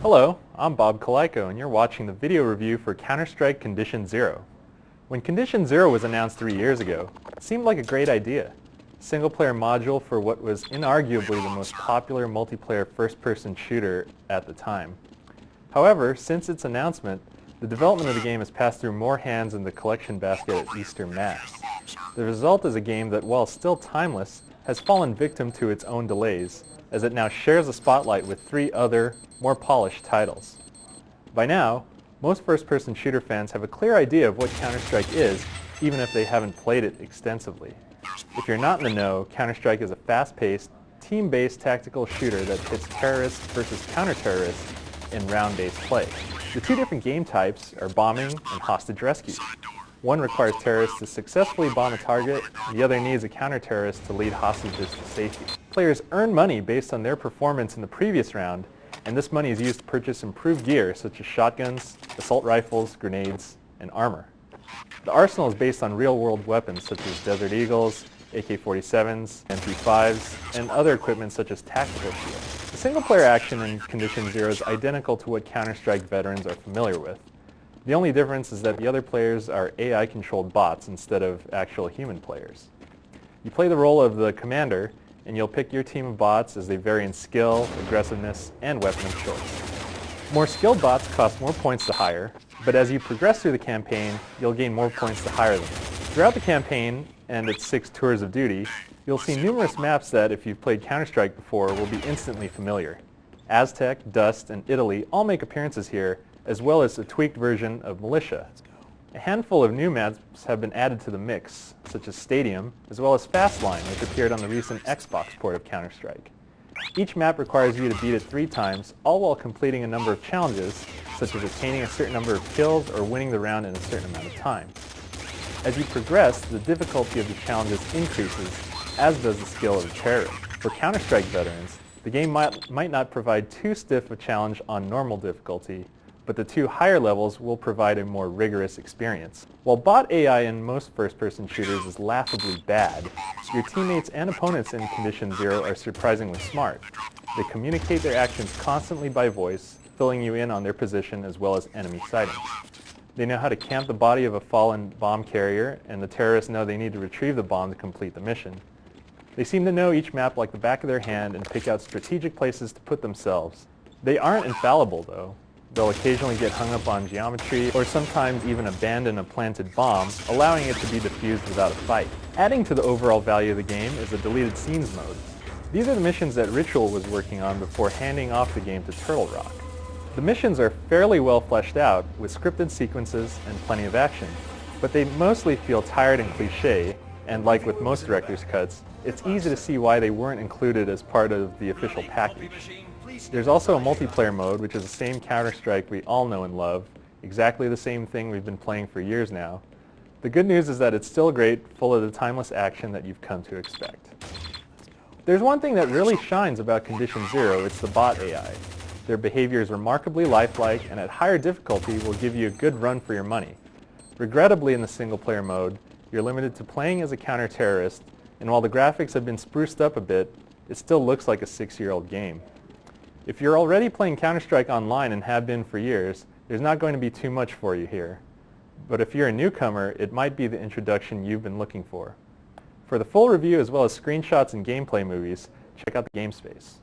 Hello, I'm Bob Kaliko and you're watching the video review for Counter-Strike Condition Zero. When Condition Zero was announced 3 years ago, it seemed like a great idea. Single-player module for what was inarguably the most popular multiplayer first-person shooter at the time. However, since its announcement, the development of the game has passed through more hands in the collection basket at Easter Mass. The result is a game that, while still timeless, has fallen victim to its own delays, as it now shares the spotlight with 3 other, more polished titles. By now, most first-person shooter fans have a clear idea of what Counter-Strike is, even if they haven't played it extensively. If you're not in the know, Counter-Strike is a fast-paced, team-based tactical shooter that pits terrorists versus counter-terrorists in round-based play. The 2 different game types are bombing and hostage rescue. One requires terrorists to successfully bomb a target, the other needs a counter-terrorist to lead hostages to safety. Players earn money based on their performance in the previous round, and this money is used to purchase improved gear such as shotguns, assault rifles, grenades, and armor. The arsenal is based on real-world weapons such as Desert Eagles, AK-47s, MP5s, and other equipment such as tactical shields. The single-player action in Condition Zero is identical to what Counter-Strike veterans are familiar with. The only difference is that the other players are AI-controlled bots instead of actual human players. You play the role of the commander, and you'll pick your team of bots as they vary in skill, aggressiveness, and weapon of choice. More skilled bots cost more points to hire, but as you progress through the campaign, you'll gain more points to hire them. Throughout the campaign, and its 6 tours of duty, you'll see numerous maps that, if you've played Counter-Strike before, will be instantly familiar. Aztec, Dust, and Italy all make appearances here, as well as a tweaked version of Militia. A handful of new maps have been added to the mix, such as Stadium, as well as Fastline, which appeared on the recent Xbox port of Counter-Strike. Each map requires you to beat it 3 times, all while completing a number of challenges, such as attaining a certain number of kills or winning the round in a certain amount of time. As you progress, the difficulty of the challenges increases, as does the skill of the terrorist. For Counter-Strike veterans, the game might not provide too stiff a challenge on normal difficulty, but the 2 higher levels will provide a more rigorous experience. While bot AI in most first-person shooters is laughably bad, your teammates and opponents in Condition Zero are surprisingly smart. They communicate their actions constantly by voice, filling you in on their position as well as enemy sightings. They know how to camp the body of a fallen bomb carrier, and the terrorists know they need to retrieve the bomb to complete the mission. They seem to know each map like the back of their hand and pick out strategic places to put themselves. They aren't infallible, though. They'll occasionally get hung up on geometry, or sometimes even abandon a planted bomb, allowing it to be defused without a fight. Adding to the overall value of the game is a deleted scenes mode. These are the missions that Ritual was working on before handing off the game to Turtle Rock. The missions are fairly well fleshed out, with scripted sequences and plenty of action, but they mostly feel tired and cliché, and like with most director's cuts, it's easy to see why they weren't included as part of the official package. There's also a multiplayer mode, which is the same Counter-Strike we all know and love, exactly the same thing we've been playing for years now. The good news is that it's still great, full of the timeless action that you've come to expect. There's one thing that really shines about Condition Zero, it's the bot AI. Their behavior is remarkably lifelike, and at higher difficulty will give you a good run for your money. Regrettably, in the single-player mode, you're limited to playing as a counter-terrorist, and while the graphics have been spruced up a bit, it still looks like a 6-year-old game. If you're already playing Counter-Strike online and have been for years, there's not going to be too much for you here. But if you're a newcomer, it might be the introduction you've been looking for. For the full review as well as screenshots and gameplay movies, check out the GameSpace.